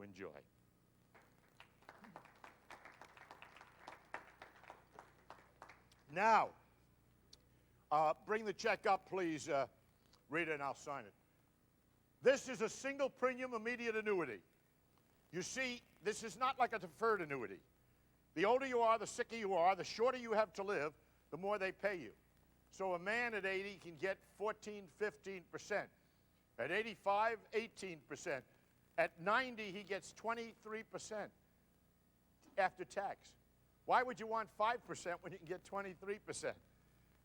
enjoy. Now, bring the check up, please, Rita, and I'll sign it. This is a single premium immediate annuity. You see, this is not like a deferred annuity. The older you are, the sicker you are, the shorter you have to live, the more they pay you. So a man at 80 can get 14, 15%. At 85, 18%. At 90, he gets 23% after tax. Why would you want 5% when you can get 23%?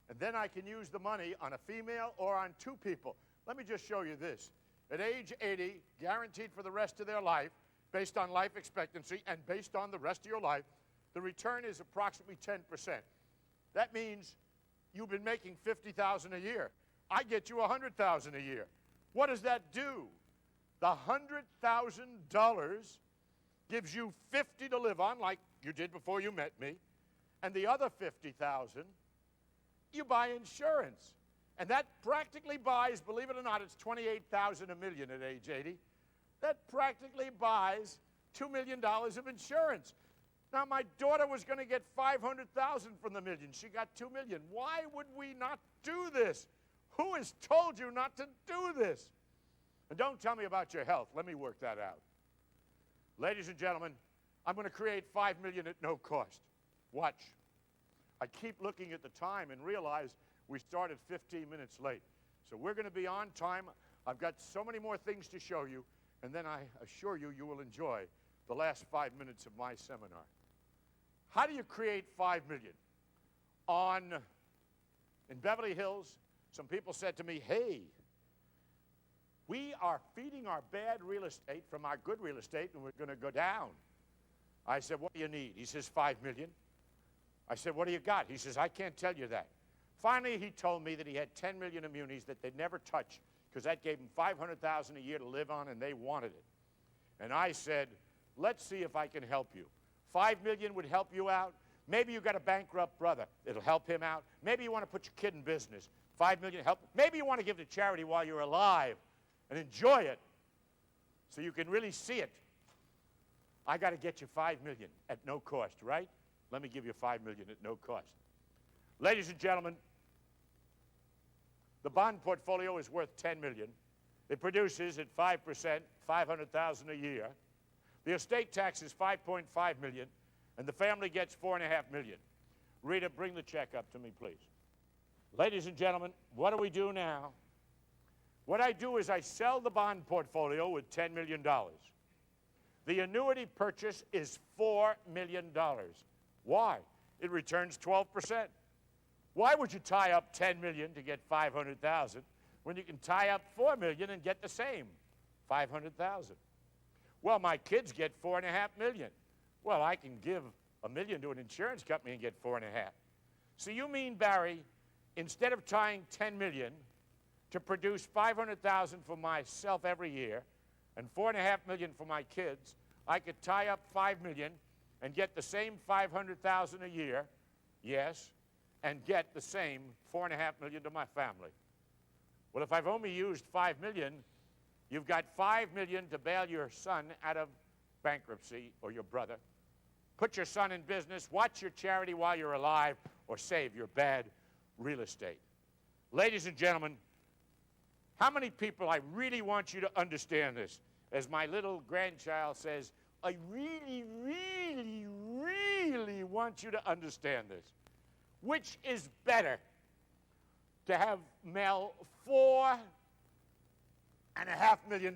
And then I can use the money on a female or on two people. Let me just show you this. At age 80, guaranteed for the rest of their life, based on life expectancy and based on the rest of your life, the return is approximately 10%. That means you've been making $50,000 a year. I get you $100,000 a year. What does that do? The $100,000 gives you $50 to live on, like you did before you met me, and the other $50,000, you buy insurance. And that practically buys, believe it or not, it's $28,000 a million at age 80. That practically buys $2 million of insurance. Now, my daughter was going to get $500,000 from the million. She got $2 million. Why would we not do this? Who has told you not to do this? And don't tell me about your health. Let me work that out. Ladies and gentlemen, I'm going to create $5 million at no cost. Watch. I keep looking at the time and realize we started 15 minutes late. So we're going to be on time. I've got so many more things to show you, and then I assure you, you will enjoy the last 5 minutes of my seminar. How do you create $5 million? In Beverly Hills, some people said to me, hey, we are feeding our bad real estate from our good real estate, and we're going to go down. I said, what do you need? He says, $5 million. I said, what do you got? He says, I can't tell you that. Finally, he told me that he had 10 million of munis that they'd never touch because that gave them $500,000 a year to live on, and they wanted it. And I said, let's see if I can help you. $5 million would help you out. Maybe you got a bankrupt brother. It'll help him out. Maybe you want to put your kid in business. $5 million help. Maybe you want to give to charity while you're alive and enjoy it so you can really see it. I got to get you $5 million at no cost, right? Let me give you $5 million at no cost. Ladies and gentlemen, the bond portfolio is worth $10 million. It produces at 5%, $500,000 a year. The estate tax is $5.5 million, and the family gets $4.5 million. Rita, bring the check up to me, please. Ladies and gentlemen, what do we do now? What I do is I sell the bond portfolio with $10 million. The annuity purchase is $4 million. Why? It returns 12%. Why would you tie up $10 million to get $500,000 when you can tie up $4 million and get the same, $500,000? Well, my kids get $4.5 million. Well, I can give $1 million to an insurance company and get $4.5. So you mean, Barry, instead of tying $10 million to produce $500,000 for myself every year and $4.5 million for my kids, I could tie up $5 million and get the same $500,000 a year, yes, and get the same $4.5 million to my family. Well, if I've only used $5 million, you've got $5 million to bail your son out of bankruptcy or your brother. Put your son in business, watch your charity while you're alive, or save your bad real estate. Ladies and gentlemen, how many people, I really want you to understand this. As my little grandchild says, I really, really, really want you to understand this. Which is better, to have mail $4.5 million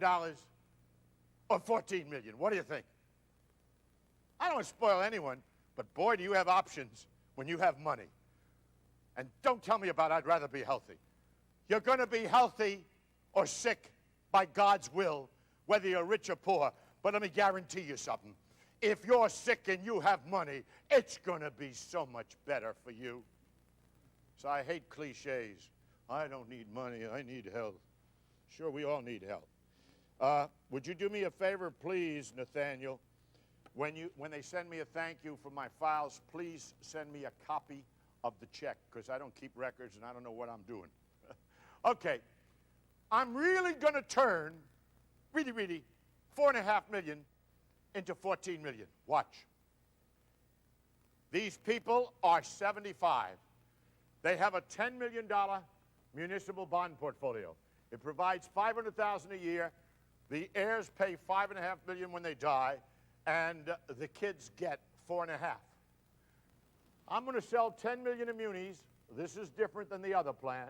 or $14 million? What do you think? I don't want to spoil anyone, but boy, do you have options when you have money. And don't tell me about I'd rather be healthy. You're going to be healthy or sick by God's will, whether you're rich or poor. But let me guarantee you something. If you're sick and you have money, it's going to be so much better for you. So I hate cliches. I don't need money. I need health. Sure, we all need health. Would you do me a favor, please, Nathaniel? When they send me a thank you for my files, please send me a copy of the check, because I don't keep records and I don't know what I'm doing. Okay. I'm really going to turn, really, really, $4.5 million into 14 million. Watch. These people are 75. They have a $10 million municipal bond portfolio. It provides $500,000 a year. The heirs pay $5.5 million when they die, and the kids get $4.5 million. I'm going to sell 10 million in munis. This is different than the other plan,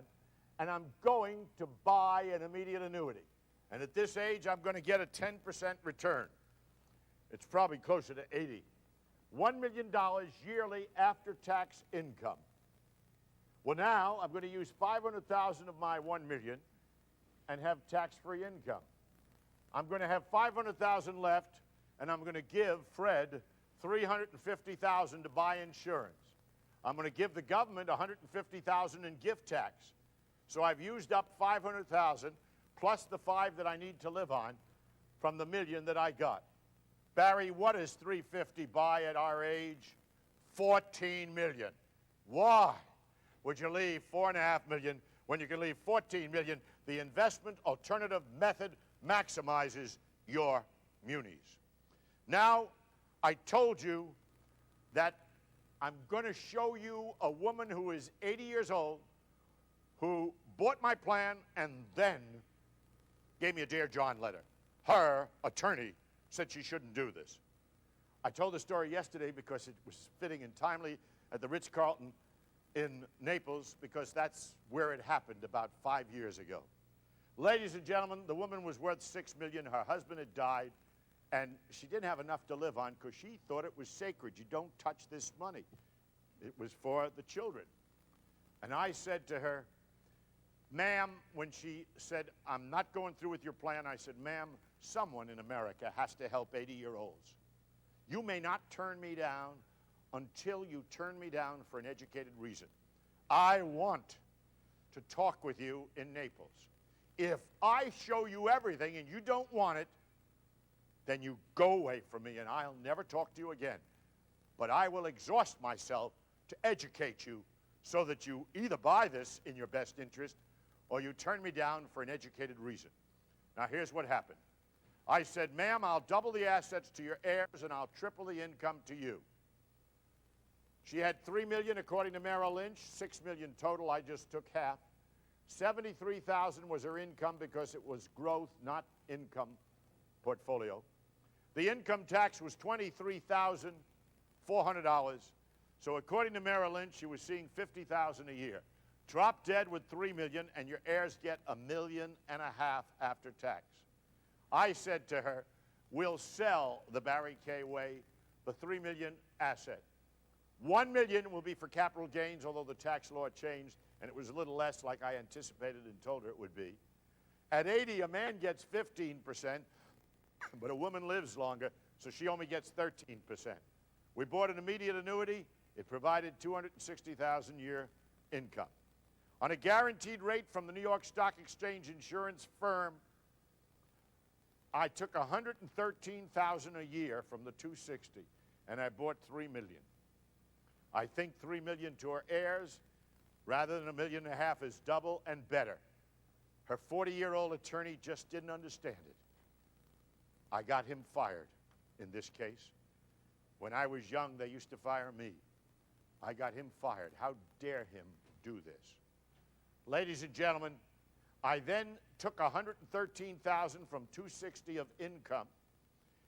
and I'm going to buy an immediate annuity. And at this age, I'm going to get a 10% return. It's probably closer to 80. $1 million yearly after-tax income. Well, now I'm going to use $500,000 of my $1 million and have tax-free income. I'm going to have $500,000 left, and I'm going to give Fred $350,000 to buy insurance. I'm going to give the government $150,000 in gift tax. So I've used up $500,000 plus the $5 that I need to live on from the $1 million that I got. Barry, what does $350 buy at our age? $14 million. Why would you leave $4.5 million when you can leave $14 million? The investment alternative method maximizes your munis. Now, I told you that I'm going to show you a woman who is 80 years old who bought my plan and then gave me a Dear John letter. Her attorney said she shouldn't do this. I told the story yesterday because it was fitting and timely at the Ritz-Carlton in Naples, because that's where it happened about 5 years ago. Ladies and gentlemen, the woman was worth $6 million. Her husband had died, and she didn't have enough to live on because she thought it was sacred. You don't touch this money. It was for the children. And I said to her, ma'am, when she said, I'm not going through with your plan, I said, ma'am, someone in America has to help 80-year-olds. You may not turn me down until you turn me down for an educated reason. I want to talk with you in Naples. If I show you everything and you don't want it, then you go away from me and I'll never talk to you again. But I will exhaust myself to educate you so that you either buy this in your best interest or you turn me down for an educated reason. Now, here's what happened. I said, ma'am, I'll double the assets to your heirs and I'll triple the income to you. She had $3 million according to Merrill Lynch, $6 million total. I just took half. $73,000 was her income because it was growth, not income portfolio. The income tax was $23,400. So according to Merrill Lynch, she was seeing $50,000 a year. Drop dead with $3 million, and your heirs get $1.5 million after tax. I said to her, we'll sell the Barry Kaye way, the $3 million asset. $1 million will be for capital gains, although the tax law changed, and it was a little less like I anticipated and told her it would be. At 80, a man gets 15%, but a woman lives longer, so she only gets 13%. We bought an immediate annuity. It provided $260,000 a year income. On a guaranteed rate from the New York Stock Exchange insurance firm, I took $113,000 a year from the $260,000, and I bought $3 million. I think $3 million to her heirs, rather than $1.5 million, is double and better. Her 40-year-old attorney just didn't understand it. I got him fired in this case. When I was young, they used to fire me. I got him fired. How dare him do this? Ladies and gentlemen, I then took $113,000 from $260,000 of income,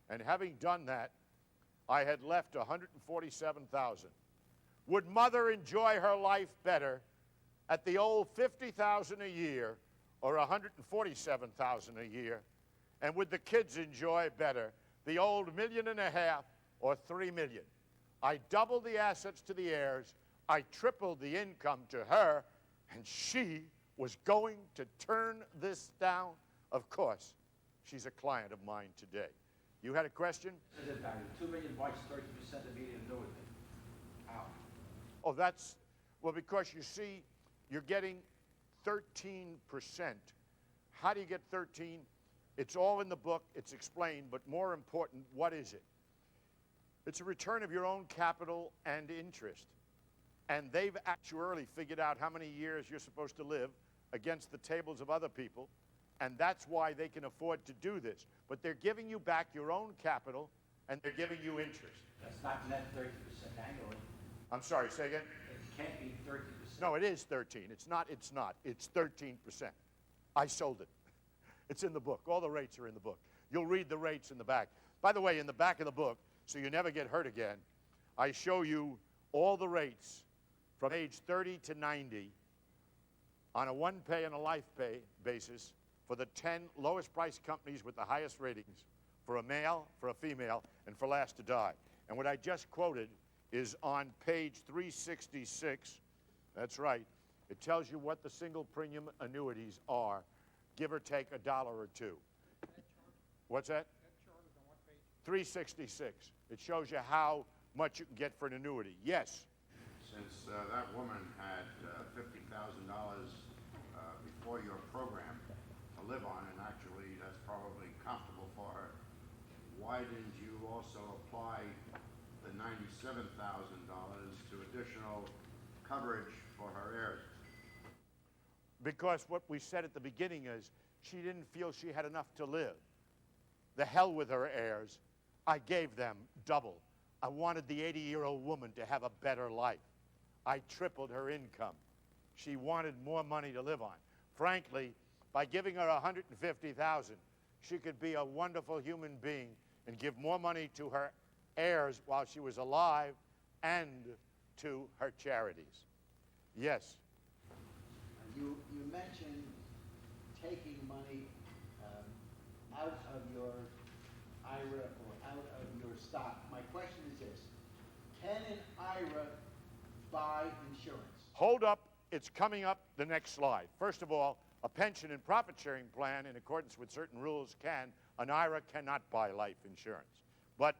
and having done that, I had left $147,000. Would mother enjoy her life better at the old $50,000 a year or $147,000 a year? And would the kids enjoy better the old $1.5 million or $3 million? I doubled the assets to the heirs. I tripled the income to her, and she was going to turn this down. Of course, she's a client of mine today. You had a question? $2 million bucks, 30% immediate annuity. How? Oh, that's, well, because you see, you're getting 13%. How do you get 13? It's all in the book. It's explained. But more important, what is it? It's a return of your own capital and interest. And they've actuarially figured out how many years you're supposed to live against the tables of other people. And that's why they can afford to do this. But they're giving you back your own capital and they're giving you interest. That's not net 30% annually. I'm sorry, say again? It can't be 30%. No, it is 13. It's not. It's 13%. I sold it. It's in the book. All the rates are in the book. You'll read the rates in the back. By the way, in the back of the book, so you never get hurt again, I show you all the rates from age 30 to 90 on a one-pay and a life-pay basis for the 10 lowest-priced companies with the highest ratings for a male, for a female, and for last to die. And what I just quoted is on page 366. That's right. It tells you what the single premium annuities are, give or take $1 or $2. What's that? That chart is on what page? 366. It shows you how much you can get for an annuity. Yes? Since that woman had $50,000 before your program to live on, and actually that's probably comfortable for her, why didn't you also apply the $97,000 to additional coverage for her heirs? Because what we said at the beginning is she didn't feel she had enough to live. The hell with her heirs. I gave them double. I wanted the 80-year-old woman to have a better life. I tripled her income. She wanted more money to live on. Frankly, by giving her $150,000, she could be a wonderful human being and give more money to her heirs while she was alive and to her charities. Yes. You mentioned taking money out of your IRA or out of your stock. My question is this: can an IRA buy insurance? Hold up, it's coming up the next slide. First of all, a pension and profit sharing plan in accordance with certain rules can. An IRA cannot buy life insurance. But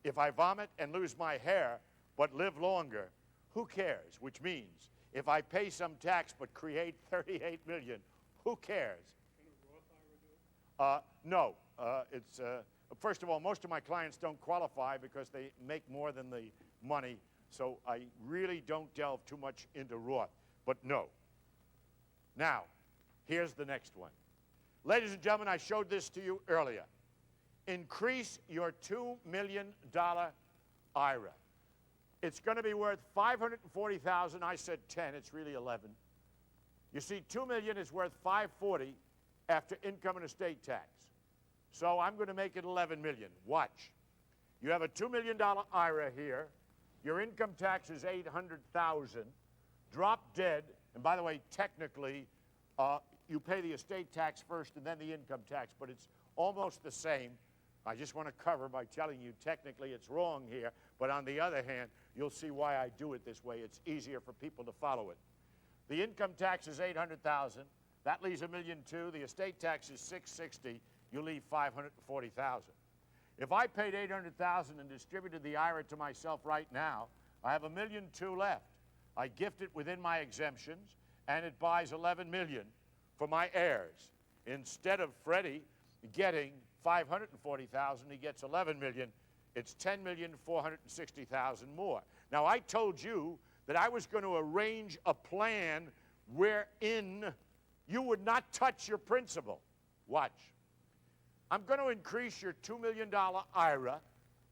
if I vomit and lose my hair but live longer, who cares? Which means if I pay some tax but create $38 million, who cares? Can a Roth IRA do it? No. First of all, most of my clients don't qualify because they make more than the money, so I really don't delve too much into Roth, but no. Now, here's the next one. Ladies and gentlemen, I showed this to you earlier. Increase your $2 million IRA. It's going to be worth $540,000. I said 10. It's really 11. You see, $2 million is worth $540 after income and estate tax. So I'm going to make it $11 million. Watch. You have a $2 million IRA here. Your income tax is $800,000. Drop dead. And by the way, technically, you pay the estate tax first and then the income tax, but it's almost the same. I just want to cover by telling you technically it's wrong here, but on the other hand, you'll see why I do it this way. It's easier for people to follow it. The income tax is $800,000. That leaves $1.2 million. The estate tax is $660,000. You leave $540,000. If I paid $800,000 and distributed the IRA to myself right now, I have $1.2 million left. I gift it within my exemptions, and it buys $11 million for my heirs. Instead of Freddie getting $540,000, he gets $11 million. It's $10,460,000 more. Now, I told you that I was going to arrange a plan wherein you would not touch your principal. Watch. I'm going to increase your $2 million IRA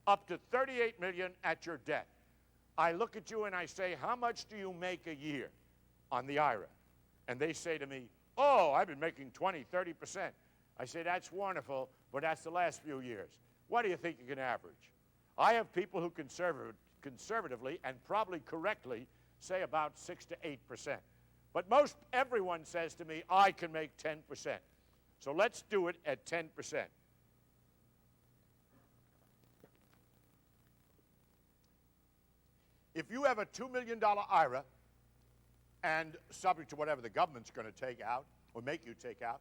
up to $38 million at your debt. I look at you and I say, how much do you make a year on the IRA? And they say to me, oh, I've been making 20, 30%. I say, that's wonderful, but that's the last few years. What do you think you can average? I have people who conservatively and probably correctly say about 6 to 8%. But most everyone says to me, I can make 10%. So let's do it at 10%. If you have a $2 million IRA, and subject to whatever the government's going to take out or make you take out,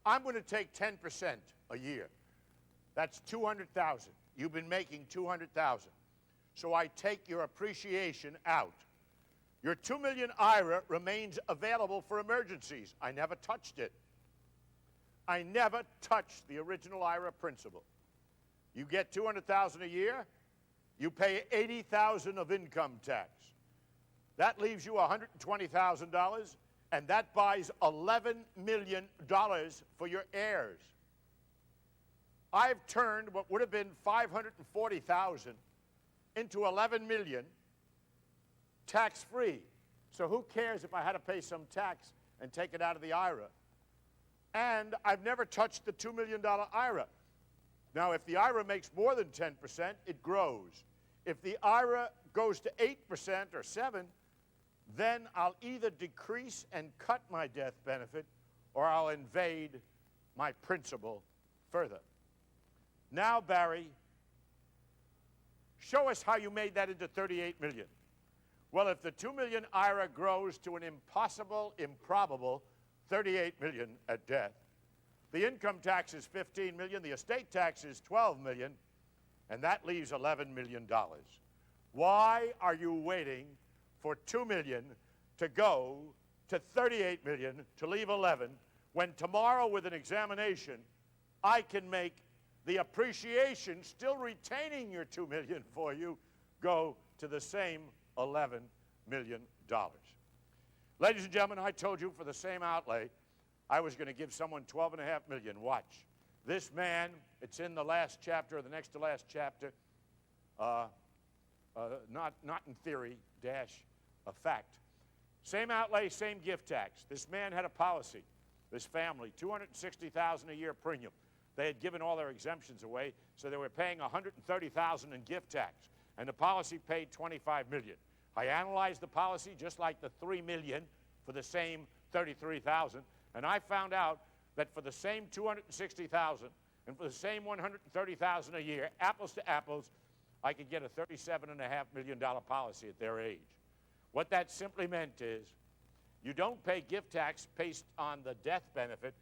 I'm going to take 10% a year. That's $200,000. You've been making $200,000. So I take your appreciation out. Your $2 million IRA remains available for emergencies. I never touched it. I never touched the original IRA principal. You get $200,000 a year, you pay $80,000 of income tax. That leaves you $120,000, and that buys $11 million for your heirs. I've turned what would have been 540,000 into 11 million tax-free. So who cares if I had to pay some tax and take it out of the IRA? And I've never touched the $2 million IRA. Now, if the IRA makes more than 10%, it grows. If the IRA goes to 8% or 7%, then I'll either decrease and cut my death benefit, or I'll invade my principal further. Now, Barry, show us how you made that into 38 million. Well, if the 2 million IRA grows to an impossible, improbable 38 million at death, the income tax is 15 million, the estate tax is 12 million, and that leaves $11 million. Why are you waiting for 2 million to go to 38 million to leave 11, when tomorrow with an examination I can make the appreciation, still retaining your 2 million for you, go to the same $11 million? Ladies and gentlemen, I told you for the same outlay I was going to give someone $12.5 million. Watch. This man, it's in the last chapter, or the next to last chapter, not in theory, dash a fact. Same outlay, same gift tax. This man had a policy, this family, $260,000 a year premium. They had given all their exemptions away, so they were paying $130,000 in gift tax, and the policy paid $25 million. I analyzed the policy just like the $3 million for the same $33,000, and I found out that for the same $260,000 and for the same $130,000 a year, apples to apples, I could get a $37.5 million policy at their age. What that simply meant is you don't pay gift tax based on the death benefit.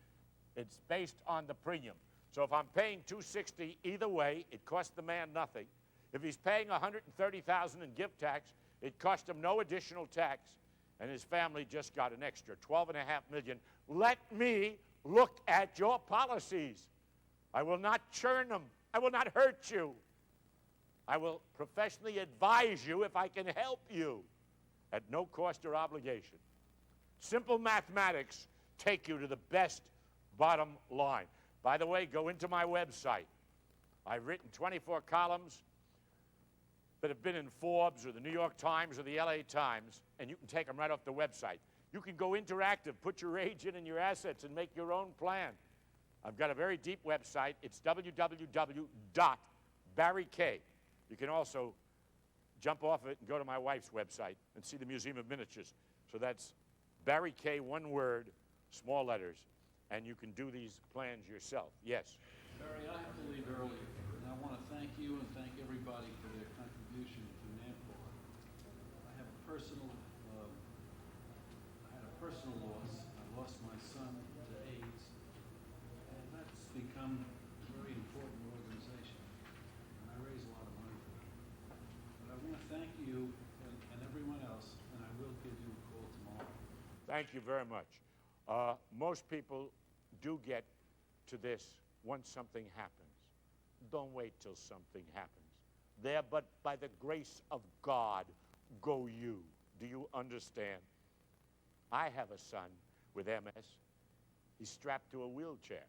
It's based on the premium. So if I'm paying $260 either way, it costs the man nothing. If he's paying $130,000 in gift tax, it cost him no additional tax, and his family just got an extra $12.5 million. Let me look at your policies. I will not churn them. I will not hurt you. I will professionally advise you if I can help you at no cost or obligation. Simple mathematics take you to the best bottom line. By the way, go into my website. I've written 24 columns that have been in Forbes or the New York Times or the LA Times, and you can take them right off the website. You can go interactive, put your age in and your assets, and make your own plan. I've got a very deep website. It's www.barrykaye. You can also jump off it and go to my wife's website and see the Museum of Miniatures. So that's Barry Kaye, one word, small letters, and you can do these plans yourself. Yes? Barry, I have to leave early, and I want to thank you and thank everybody for their contribution to NAMCOR. I have a personal, I had a personal loss. I lost my son to AIDS, and that's become a very important organization, and I raise a lot of money for it. But I want to thank you and everyone else, and I will give you a call tomorrow. Thank you very much. Most people do get to this once something happens. Don't wait till something happens. There, but by the grace of God, go you. Do you understand? I have a son with MS. He's strapped to a wheelchair.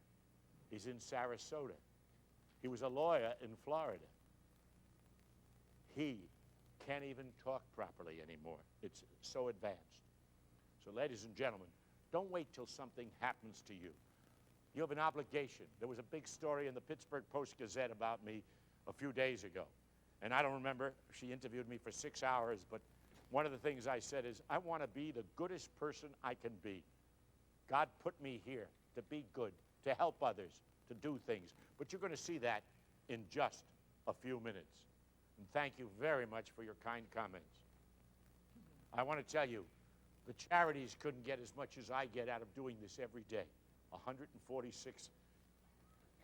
He's in Sarasota. He was a lawyer in Florida. He can't even talk properly anymore. It's so advanced. So, ladies and gentlemen, don't wait till something happens to you. You have an obligation. There was a big story in the Pittsburgh Post-Gazette about me a few days ago. And I don't remember, she interviewed me for 6 hours, but one of the things I said is, I want to be the goodest person I can be. God put me here to be good, to help others, to do things. But you're going to see that in just a few minutes. And thank you very much for your kind comments. I want to tell you, the charities couldn't get as much as I get out of doing this every day. 146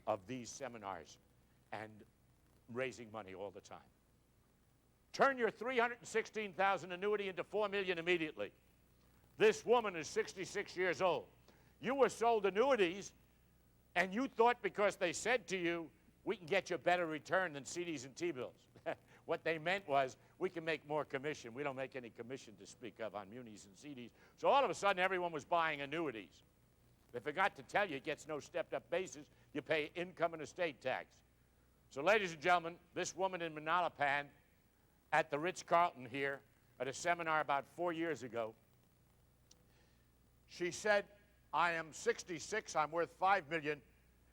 of these seminars and raising money all the time. Turn your $316,000 annuity into $4 million immediately. This woman is 66 years old. You were sold annuities, and you thought because they said to you, we can get you a better return than CDs and T-bills. What they meant was, we can make more commission. We don't make any commission to speak of on munis and CDs. So all of a sudden, everyone was buying annuities. They forgot to tell you it gets no stepped-up basis. You pay income and estate tax. So, ladies and gentlemen, this woman in Manalapan at the Ritz-Carlton here at a seminar about 4 years ago, she said, I am 66, I'm worth $5 million,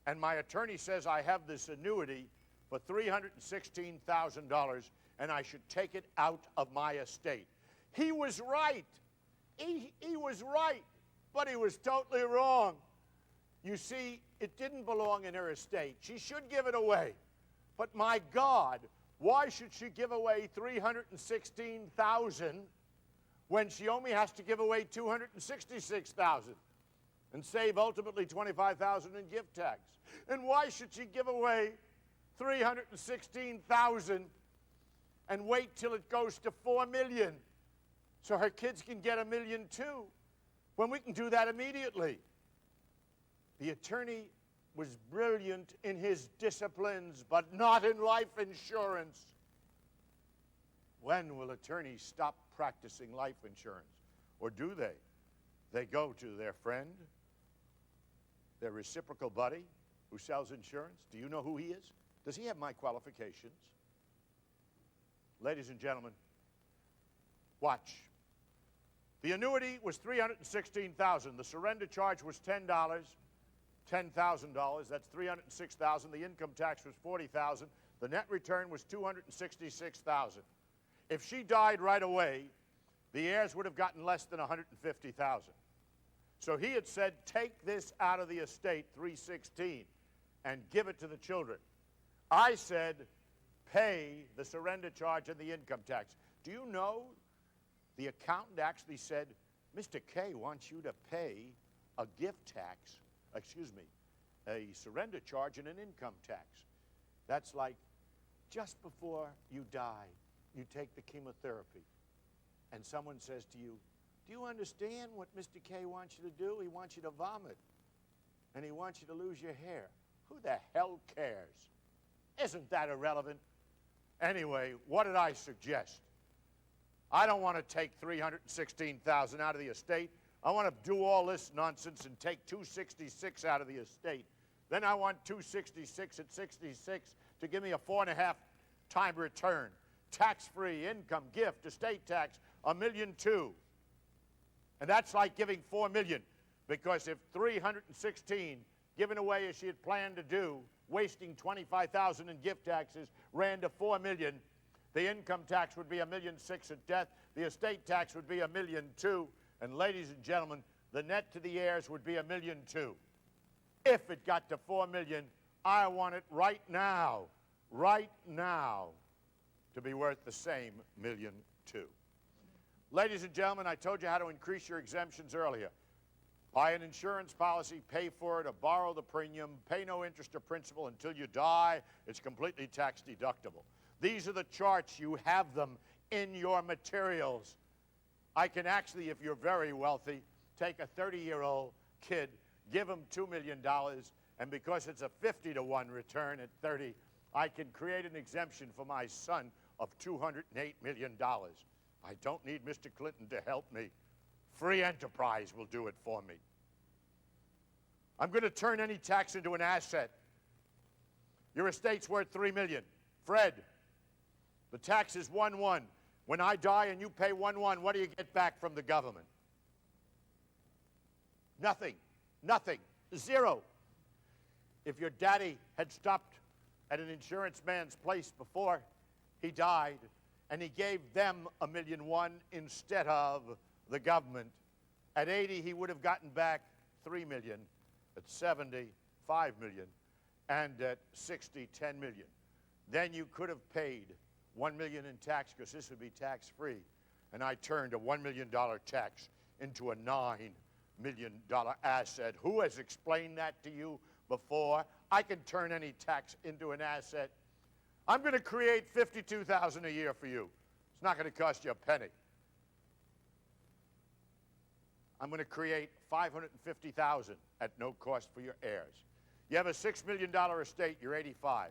and my attorney says I have this annuity for $316,000, and I should take it out of my estate. He was right. He was right, but he was totally wrong. You see, it didn't belong in her estate. She should give it away. But my God, why should she give away $316,000 when she only has to give away $266,000 and save ultimately $25,000 in gift tax? And why should she give away $316,000 and wait till it goes to $4 million so her kids can get $1 million too, when we can do that immediately? The attorney was brilliant in his disciplines, but not in life insurance. When will attorneys stop practicing life insurance? Or do they? They go to their friend, their reciprocal buddy who sells insurance. Do you know who he is? Does he have my qualifications? Ladies and gentlemen, watch. The annuity was $316,000. The surrender charge was $10,000. That's $306,000. The income tax was $40,000. The net return was $266,000. If she died right away, the heirs would have gotten less than $150,000. So he had said, take this out of the estate, $316,000, and give it to the children. I said, pay the surrender charge and the income tax. Do you know the accountant actually said, Mr. Kaye wants you to pay a gift tax, a surrender charge and an income tax. That's like just before you die, you take the chemotherapy, and someone says to you, do you understand what Mr. Kaye wants you to do? He wants you to vomit, and he wants you to lose your hair. Who the hell cares? Isn't that irrelevant? Anyway, what did I suggest? I don't want to take $316,000 out of the estate. I want to do all this nonsense and take $266,000 out of the estate. Then I want $266,000 at 66 to give me a 4.5 time return. Tax-free, income, gift, estate tax, $1.2 million. And that's like giving $4 million, because if $316,000 given away as she had planned to do, wasting $25,000 in gift taxes, ran to $4 million, the income tax would be $1.6 million at death, the estate tax would be $1.2 million, and ladies and gentlemen, the net to the heirs would be $1.2 million. If it got to $4 million, I want it right now, to be worth the same $1.2 million. Ladies and gentlemen, I told you how to increase your exemptions earlier. Buy an insurance policy, pay for it, or borrow the premium, pay no interest or principal until you die. It's completely tax deductible. These are the charts. You have them in your materials. I can actually, if you're very wealthy, take a 30-year-old kid, give him $2 million, and because it's a 50-to-1 return at 30, I can create an exemption for my son of $208 million. I don't need Mr. Clinton to help me. Free enterprise will do it for me. I'm going to turn any tax into an asset. Your estate's worth $3 million. Fred, the tax is 1-1. When I die and you pay 1-1, what do you get back from the government? Nothing. Nothing. Zero. If your daddy had stopped at an insurance man's place before he died and he gave them $1.1 million instead of the government, at 80 he would have gotten back $3 million, at 70 $5 million, and at 60 $10 million. Then you could have paid $1 million in tax, because this would be tax-free, and I turned a $1 million tax into a $9 million asset. Who has explained that to you before? I can turn any tax into an asset. I'm going to create $52,000 a year for you. It's not going to cost you a penny. I'm going to create $550,000 at no cost for your heirs. You have a $6 million estate, you're 85.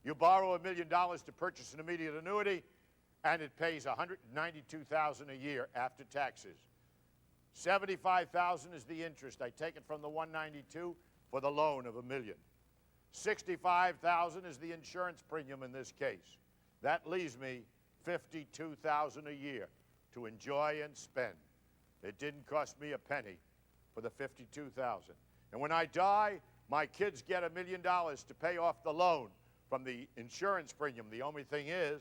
You borrow $1 million to purchase an immediate annuity, and it pays $192,000 a year after taxes. $75,000 is the interest. I take it from the $192 for the loan of $1 million. $65,000 is the insurance premium in this case. That leaves me $52,000 a year to enjoy and spend. It didn't cost me a penny for the $52,000. And when I die, my kids get $1 million to pay off the loan from the insurance premium. The only thing is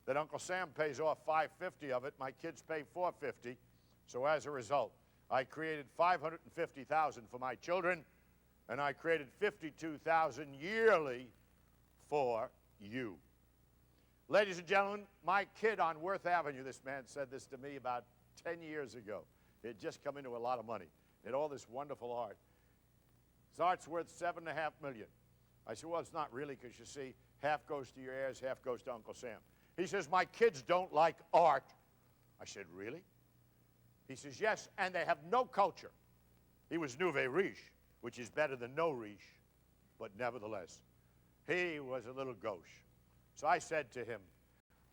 that Uncle Sam pays off $550 of it. My kids pay $450. So as a result, I created $550,000 for my children, and I created $52,000 yearly for you. Ladies and gentlemen, my kid on Worth Avenue, this man said this to me about 10 years ago. He had just come into a lot of money. He had all this wonderful art. His art's worth $7.5 million. I said, well, it's not really, because you see, half goes to your heirs, half goes to Uncle Sam. He says, my kids don't like art. I said, really? He says, yes, and they have no culture. He was nouveau riche, which is better than no riche, but nevertheless, he was a little gauche. So I said to him,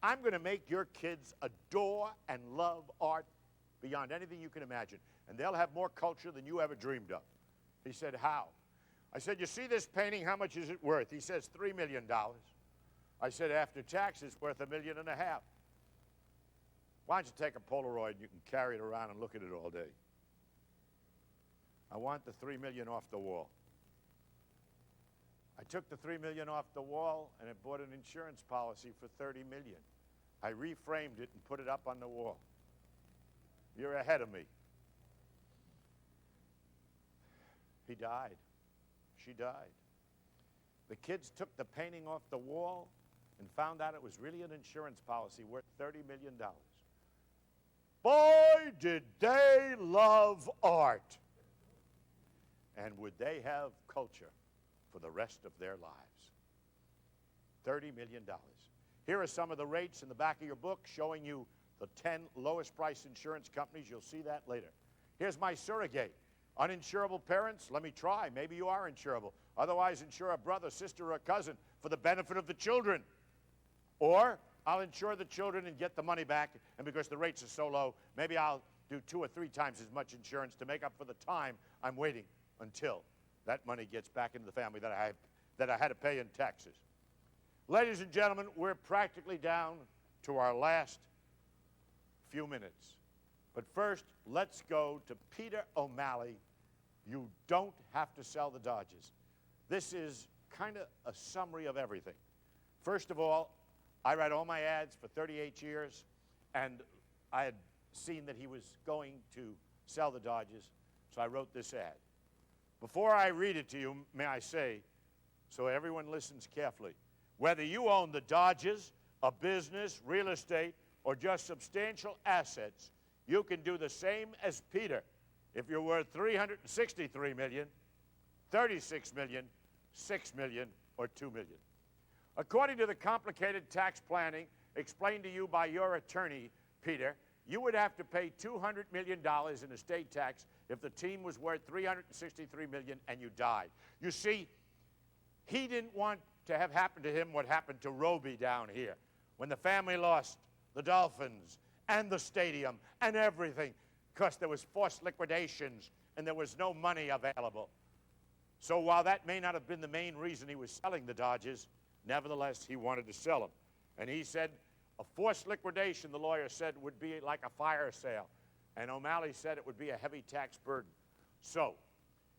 I'm going to make your kids adore and love art beyond anything you can imagine, and they'll have more culture than you ever dreamed of. He said, how? I said, you see this painting, how much is it worth? He says, $3 million. I said, after tax, it's worth $1.5 million. Why don't you take a Polaroid and you can carry it around and look at it all day? I want the $3 million off the wall. I took the $3 million off the wall and I bought an insurance policy for $30 million. I reframed it and put it up on the wall. You're ahead of me. He died. She died. The kids took the painting off the wall and found out it was really an insurance policy worth $30 million. Boy, did they love art. And would they have culture for the rest of their lives? $30 million. Here are some of the rates in the back of your book showing you the 10 lowest price insurance companies. You'll see that later. Here's my surrogate. Uninsurable parents, let me try. Maybe you are insurable. Otherwise, insure a brother, sister, or a cousin for the benefit of the children. Or I'll insure the children and get the money back, and because the rates are so low, maybe I'll do 2 or 3 times as much insurance to make up for the time I'm waiting until that money gets back into the family that I had to pay in taxes. Ladies and gentlemen, we're practically down to our last few minutes. But first, let's go to Peter O'Malley. You don't have to sell the Dodges. This is kind of a summary of everything. First of all, I write all my ads for 38 years, and I had seen that he was going to sell the Dodges, so I wrote this ad. Before I read it to you, may I say, so everyone listens carefully, whether you own the Dodges, a business, real estate, or just substantial assets, you can do the same as Peter if you're worth $363 million, $36 million, $6 million, or $2 million. According to the complicated tax planning explained to you by your attorney, Peter, you would have to pay $200 million in estate tax if the team was worth $363 million and you died. You see, he didn't want to have happened to him what happened to Roby down here when the family lost the Dolphins and the stadium and everything because there was forced liquidations and there was no money available. So while that may not have been the main reason he was selling the Dodgers, nevertheless, he wanted to sell them. And he said a forced liquidation, the lawyer said, would be like a fire sale. And O'Malley said it would be a heavy tax burden. So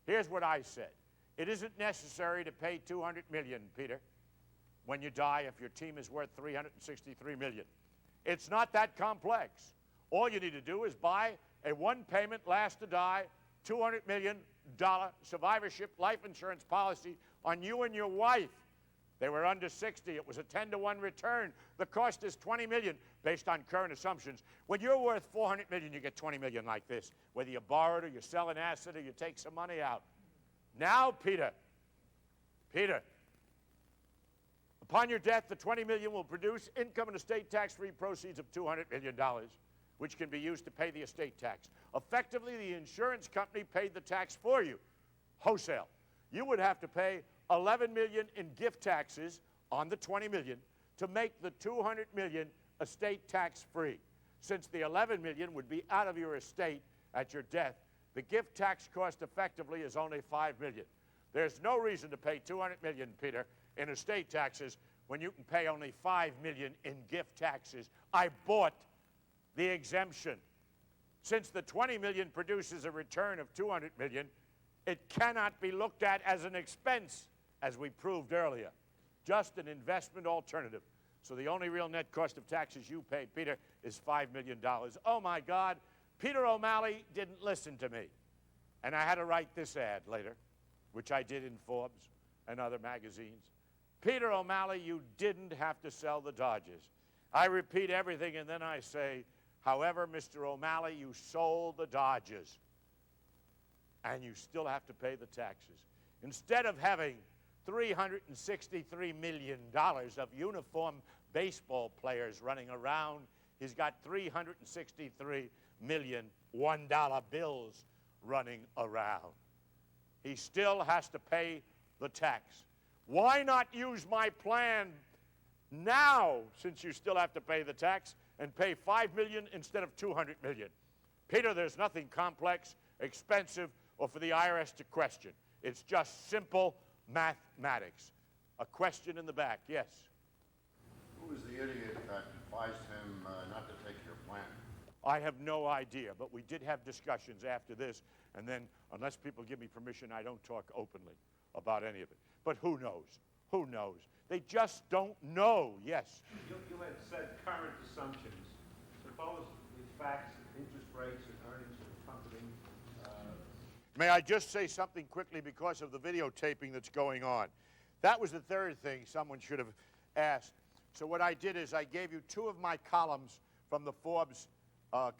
here's what I said. It isn't necessary to pay $200 million, Peter, when you die if your team is worth $363 million. It's not that complex. All you need to do is buy a one-payment, last-to-die, $200 million survivorship life insurance policy on you and your wife. They were under 60. It was a 10-to-1 return. The cost is $20 million based on current assumptions. When you're worth $400 million, you get $20 million like this, whether you borrow it or you sell an asset or you take some money out. Now, Peter, upon your death, the $20 million will produce income and estate tax-free proceeds of $200 million, which can be used to pay the estate tax. Effectively, the insurance company paid the tax for you, wholesale. You would have to pay $11 million in gift taxes on the $20 million to make the $200 million estate tax-free, since the $11 million would be out of your estate at your death, the gift tax cost effectively is only $5 million. There's no reason to pay $200 million, Peter, in estate taxes when you can pay only $5 million in gift taxes. I bought the exemption. Since the $20 million produces a return of $200 million, it cannot be looked at as an expense, as we proved earlier, just an investment alternative. So the only real net cost of taxes you paid, Peter, is $5 million. Oh, my God. Peter O'Malley didn't listen to me. And I had to write this ad later, which I did in Forbes and other magazines. Peter O'Malley, you didn't have to sell the Dodgers. I repeat everything, and then I say, however, Mr. O'Malley, you sold the Dodgers, and you still have to pay the taxes. Instead of having $363 million of uniform baseball players running around, he's got $363 million $1 bills running around. He still has to pay the tax. Why not use my plan now, since you still have to pay the tax, and pay $5 million instead of $200 million? Peter, there's nothing complex, expensive, or for the IRS to question. It's just simple mathematics. A question in the back, yes? Who was the idiot that advised him not to take your plan? I have no idea, but we did have discussions after this, and then, unless people give me permission, I don't talk openly about any of it. But who knows? Who knows? They just don't know, yes. You had said current assumptions. Suppose the facts, interest rates, and earnings of the company. May I just say something quickly because of the videotaping that's going on? That was the third thing someone should have asked. So what I did is I gave you two of my columns from the Forbes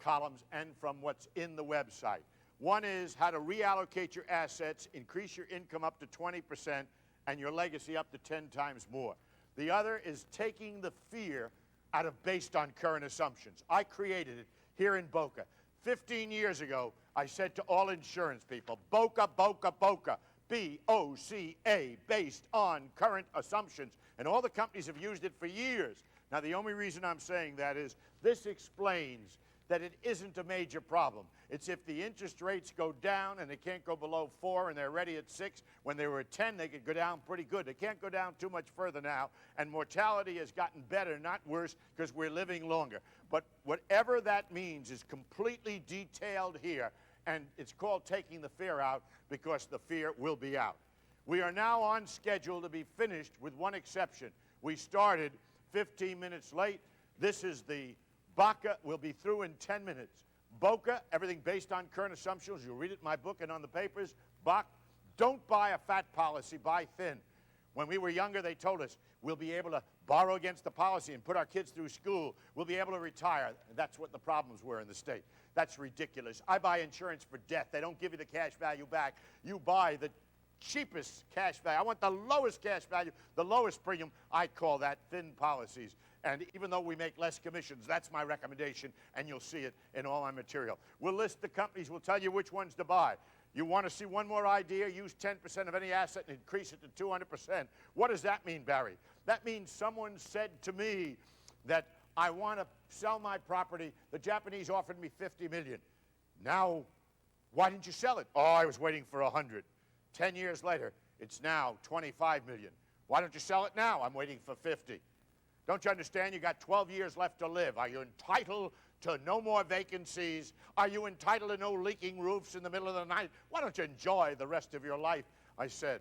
columns and from what's in the website. One is how to reallocate your assets, increase your income up to 20%, and your legacy up to 10 times more. The other is taking the fear out of based on current assumptions. I created it here in Boca. 15 years ago, I said to all insurance people, Boca, Boca, Boca, B-O-C-A, based on current assumptions. And all the companies have used it for years. Now, the only reason I'm saying that is this explains that it isn't a major problem. It's if the interest rates go down and they can't go below 4 and they're ready at 6. When they were at 10, they could go down pretty good. They can't go down too much further now. And mortality has gotten better, not worse, because we're living longer. But whatever that means is completely detailed here. And it's called taking the fear out because the fear will be out. We are now on schedule to be finished with one exception. We started 15 minutes late. This is the Baca. We'll be through in 10 minutes. Boca, everything based on current assumptions. You'll read it in my book and on the papers. Bac, don't buy a fat policy, buy thin. When we were younger, they told us we'll be able to borrow against the policy and put our kids through school. We'll be able to retire. That's what the problems were in the state. That's ridiculous. I buy insurance for death. They don't give you the cash value back. You buy the cheapest cash value. I want the lowest cash value, the lowest premium. I call that thin policies. And even though we make less commissions, that's my recommendation, and you'll see it in all my material. We'll list the companies. We'll tell you which ones to buy. You want to see one more idea? Use 10% of any asset and increase it to 200%. What does that mean, Barry? That means someone said to me that I want to sell my property. The Japanese offered me $50 million. Now, why didn't you sell it? Oh, I was waiting for 100. 10 years later, it's now $25 million. Why don't you sell it now? I'm waiting for 50. Don't you understand? You got 12 years left to live. Are you entitled to no more vacancies? Are you entitled to no leaking roofs in the middle of the night? Why don't you enjoy the rest of your life? I said,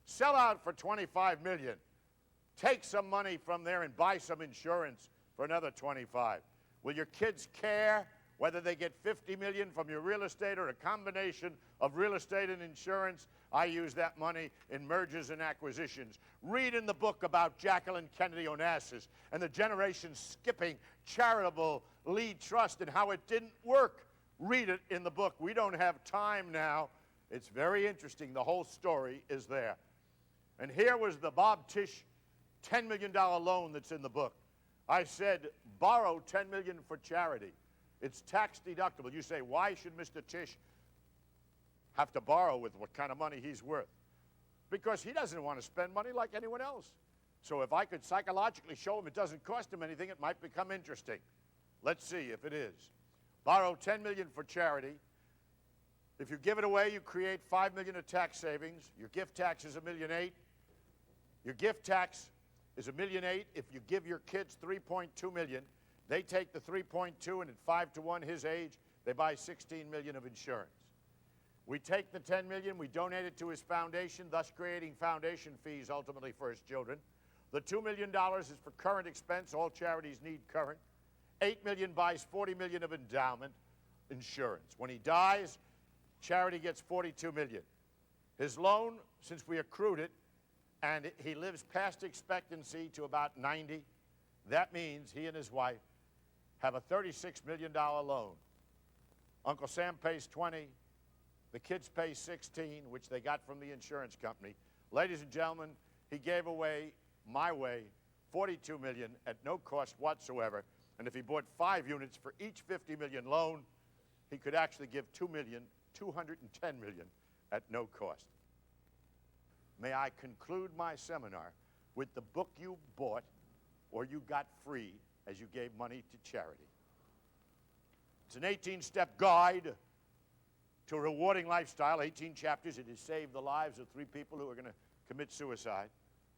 sell out for $25 million. Take some money from there and buy some insurance for another $25. Will your kids care whether they get $50 million from your real estate or a combination of real estate and insurance? I use that money in mergers and acquisitions. Read in the book about Jacqueline Kennedy Onassis and the generation skipping charitable lead trust and how it didn't work. Read it in the book. We don't have time now. It's very interesting. The whole story is there. And here was the Bob Tisch $10 million loan that's in the book. I said, borrow $10 million for charity. It's tax deductible. You say, why should Mr. Tisch have to borrow with what kind of money he's worth? Because he doesn't want to spend money like anyone else. So if I could psychologically show him it doesn't cost him anything, it might become interesting. Let's see if it is. Borrow $10 million for charity. If you give it away, you create $5 million of tax savings. Your gift tax is $1.8 million. Your gift tax is $1.8 million. If you give your kids $3.2 million, they take the 3.2 and at 5 to 1 his age, they buy $16 million of insurance. We take the $10 million, we donate it to his foundation, thus creating foundation fees ultimately for his children. The $2 million is for current expense. All charities need current. $8 million buys $40 million of endowment insurance. When he dies, charity gets $42 million. His loan, since we accrued it, and he lives past expectancy to about 90, that means he and his wife have a $36 million loan. Uncle Sam pays 20, the kids pay 16, which they got from the insurance company. Ladies and gentlemen, he gave away, my way, $42 million at no cost whatsoever. And if he bought 5 units for each $50 million loan, he could actually give $2 million, $210 million at no cost. May I conclude my seminar with the book you bought or you got free as you gave money to charity. It's an 18-step guide to a rewarding lifestyle, 18 chapters. It has saved the lives of 3 people who are going to commit suicide.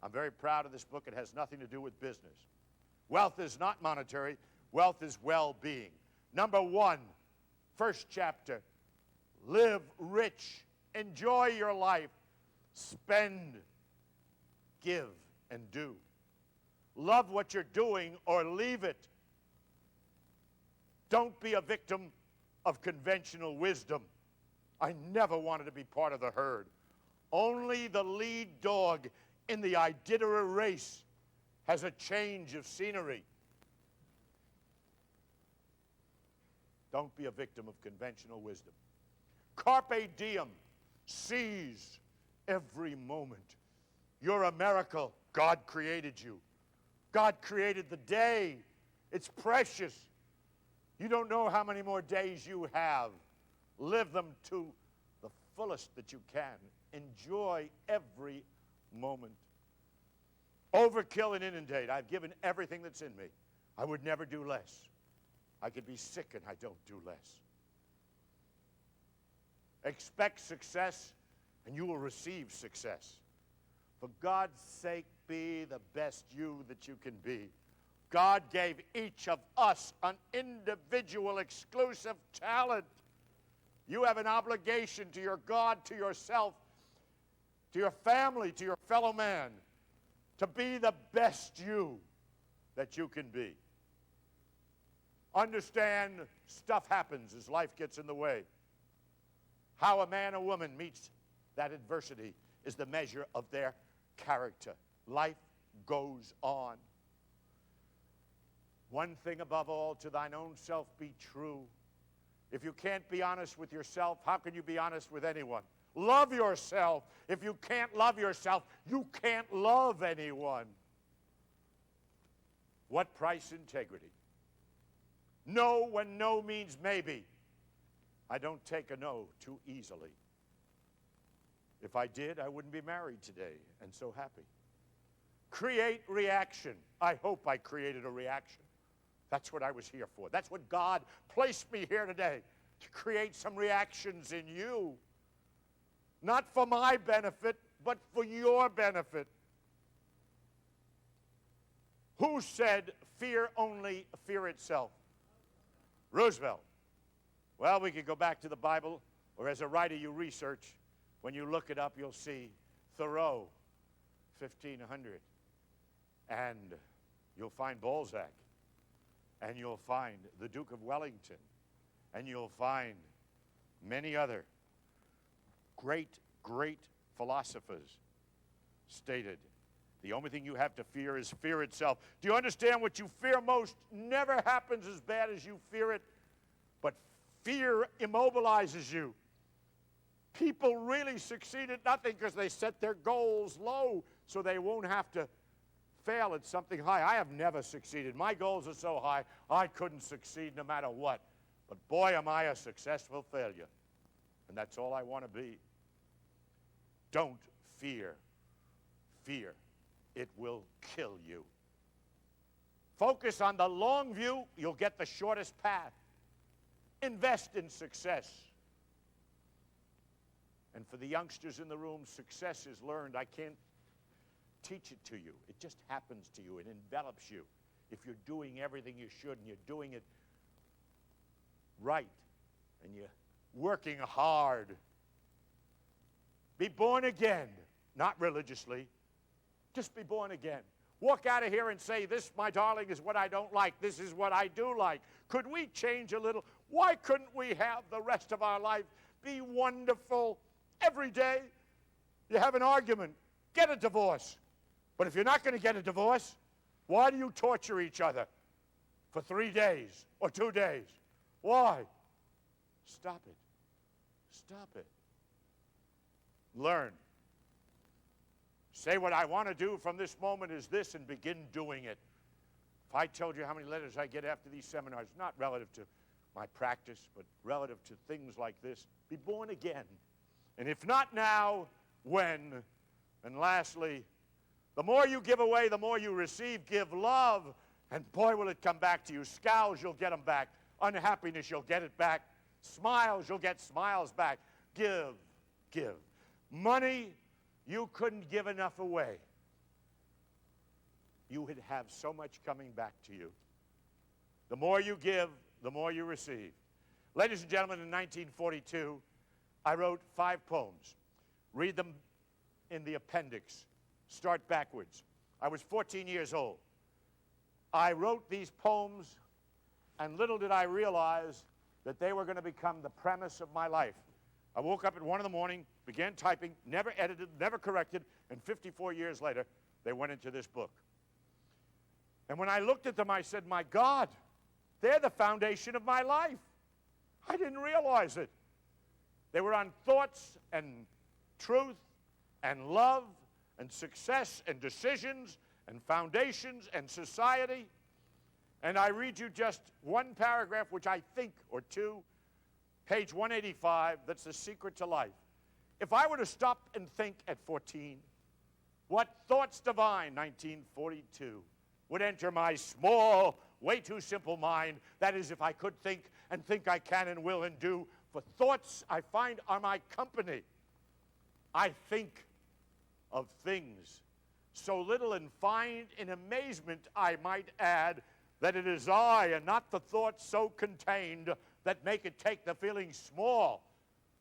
I'm very proud of this book. It has nothing to do with business. Wealth is not monetary. Wealth is well-being. Number 1, first chapter, live rich. Enjoy your life. Spend, give, and do. Love what you're doing or leave it. Don't be a victim of conventional wisdom. I never wanted to be part of the herd. Only the lead dog in the Iditarod race has a change of scenery. Don't be a victim of conventional wisdom. Carpe diem. Seize every moment. You're a miracle. God created you. God created the day. It's precious. You don't know how many more days you have. Live them to the fullest that you can. Enjoy every moment. Overkill and inundate. I've given everything that's in me. I would never do less. I could be sick and I don't do less. Expect success and you will receive success. For God's sake, be the best you that you can be. God gave each of us an individual exclusive talent. You have an obligation to your God, to yourself, to your family, to your fellow man, to be the best you that you can be. Understand, stuff happens as life gets in the way. How a man or woman meets that adversity is the measure of their character. Life goes on. One thing above all, to thine own self be true. If you can't be honest with yourself, how can you be honest with anyone? Love yourself. If you can't love yourself, you can't love anyone. What price integrity? No when no means maybe. I don't take a no too easily. If I did, I wouldn't be married today and so happy. Create reaction. I hope I created a reaction. That's what I was here for. That's what God placed me here today, to create some reactions in you. Not for my benefit, but for your benefit. Who said, fear only, fear itself? Roosevelt. Well, we could go back to the Bible, or as a writer you research. When you look it up, you'll see Thoreau, 1500. And you'll find Balzac. And you'll find the Duke of Wellington. And you'll find many other great, great philosophers stated, the only thing you have to fear is fear itself. Do you understand what you fear most never happens as bad as you fear it? But fear immobilizes you. People really succeed at nothing because they set their goals low so they won't have to fail at something high. I have never succeeded. My goals are so high, I couldn't succeed no matter what. But boy, am I a successful failure. And that's all I want to be. Don't fear. Fear. It will kill you. Focus on the long view. You'll get the shortest path. Invest in success. And for the youngsters in the room, success is learned. I can't teach it to you. It just happens to you. It envelops you. If you're doing everything you should and you're doing it right and you're working hard. Be born again, not religiously. Just be born again. Walk out of here and say, this, my darling, is what I don't like. This is what I do like. Could we change a little? Why couldn't we have the rest of our life be wonderful every day? You have an argument, get a divorce. But if you're not going to get a divorce, why do you torture each other for 3 days or 2 days? Why? Stop it. Stop it. Learn. Say what I want to do from this moment is this and begin doing it. If I told you how many letters I get after these seminars, not relative to my practice, but relative to things like this, be born again. And if not now, when? And lastly, the more you give away, the more you receive. Give love, and boy, will it come back to you. Scowls, you'll get them back. Unhappiness, you'll get it back. Smiles, you'll get smiles back. Give, give. Money, you couldn't give enough away. You would have so much coming back to you. The more you give, the more you receive. Ladies and gentlemen, in 1942, I wrote 5 poems. Read them in the appendix. Start backwards. I was 14 years old. I wrote these poems, and little did I realize that they were going to become the premise of my life. I woke up at 1 in the morning, began typing, never edited, never corrected, and 54 years later, they went into this book. And when I looked at them, I said, my God, they're the foundation of my life. I didn't realize it. They were on thoughts and truth and love and success and decisions and foundations and society. And I read you just one paragraph, which I think, or two, page 185, that's the secret to life. If I were to stop and think at 14, what thoughts divine, 1942, would enter my small, way too simple mind, that is, if I could think and think I can and will and do, for thoughts I find are my company. I think of things so little and find in amazement, I might add, that it is I and not the thoughts so contained that make it take the feeling small.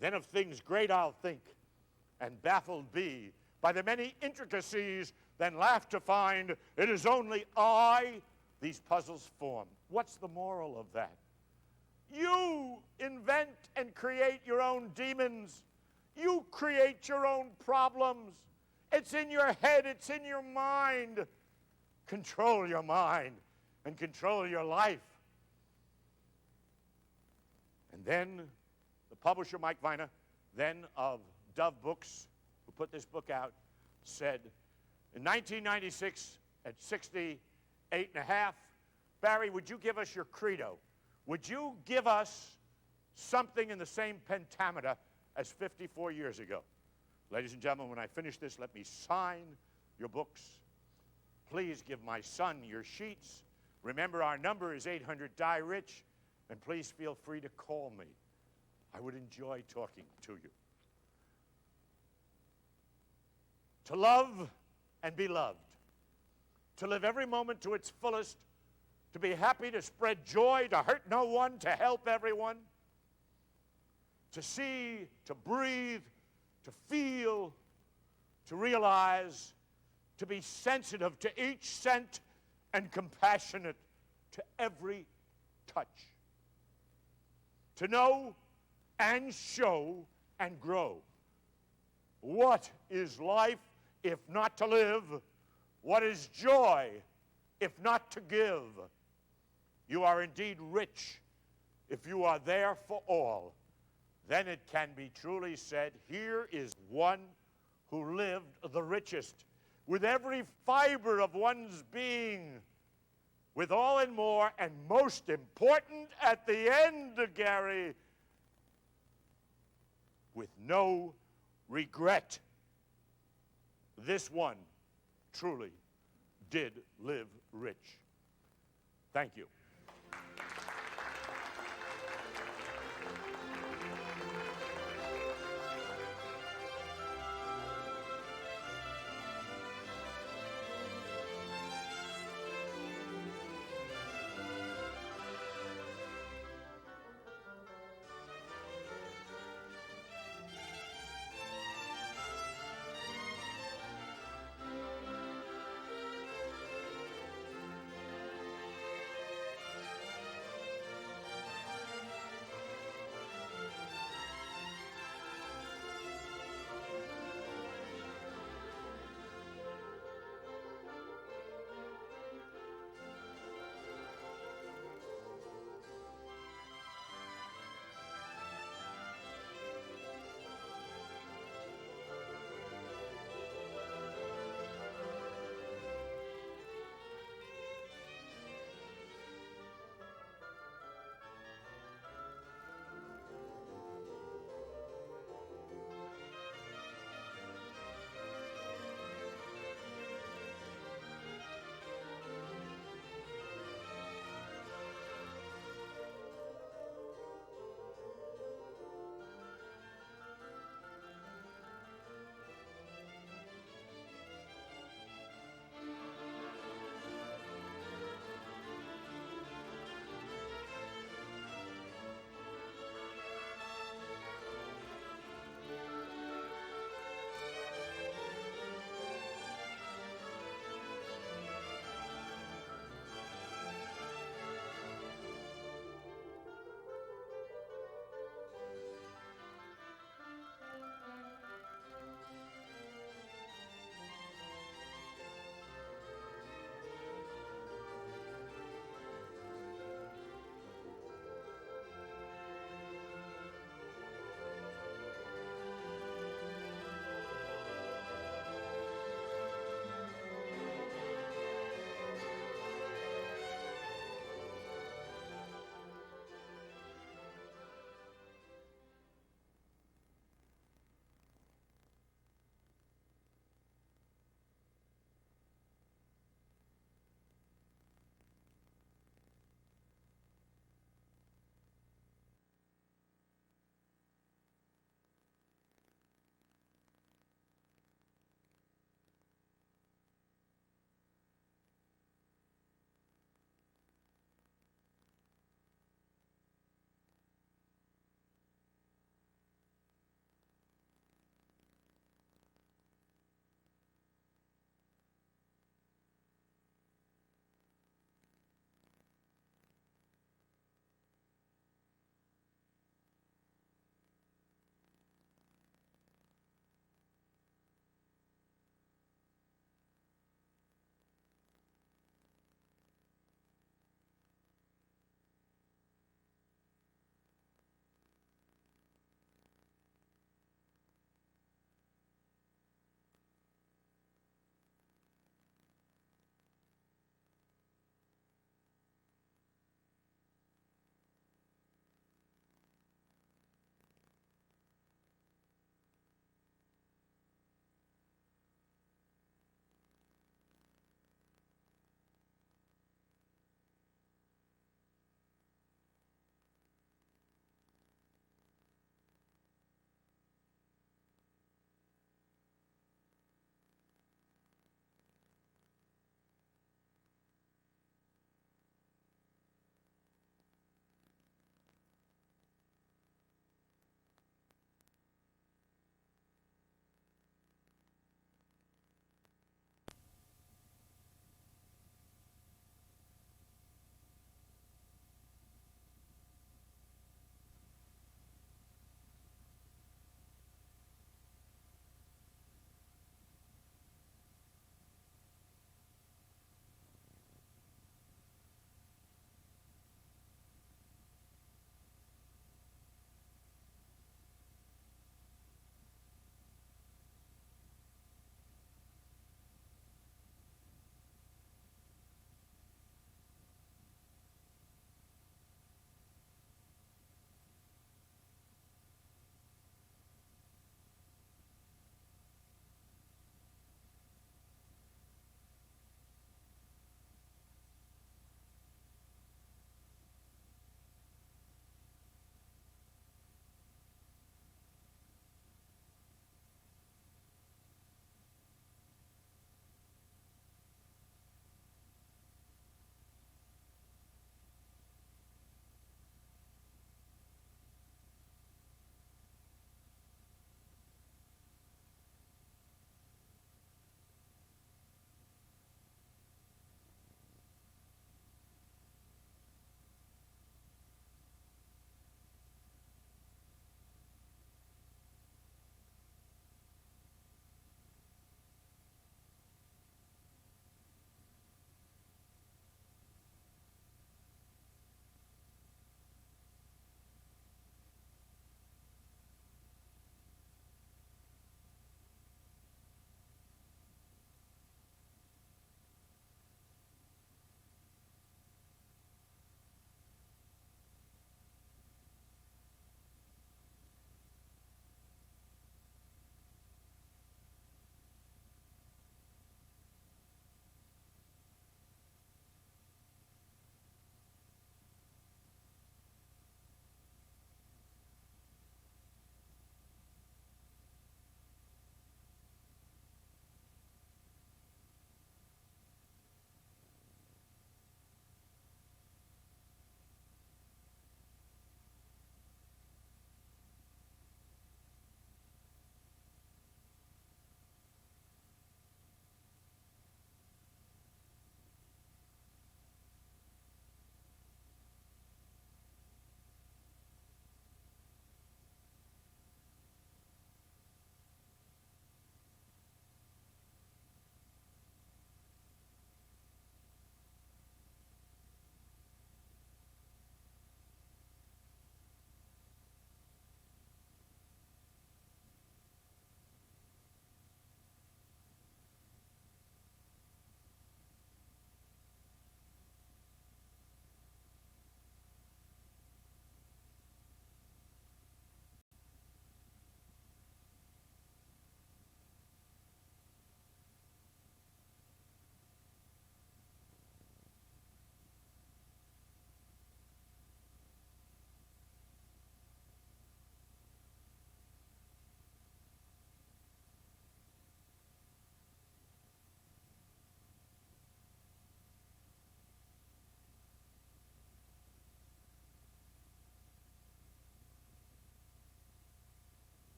Then of things great I'll think, and baffled be by the many intricacies, then laugh to find it is only I these puzzles form. What's the moral of that? You invent and create your own demons. You create your own problems. It's in your head, it's in your mind. Control your mind and control your life. And then the publisher, Mike Viner, then of Dove Books, who put this book out, said, in 1996, at 68 and a half, Barry, would you give us your credo? Would you give us something in the same pentameter as 54 years ago? Ladies and gentlemen, when I finish this, let me sign your books. Please give my son your sheets. Remember, our number is 800-DIE-RICH, and please feel free to call me. I would enjoy talking to you. To love and be loved. To live every moment to its fullest. To be happy, to spread joy, to hurt no one, to help everyone. To see, to breathe, to feel, to realize, to be sensitive to each scent and compassionate to every touch. To know and show and grow. What is life if not to live? What is joy if not to give? You are indeed rich if you are there for all. Then it can be truly said, here is one who lived the richest, with every fiber of one's being, with all and more, and most important at the end, Gary, with no regret. This one truly did live rich. Thank you.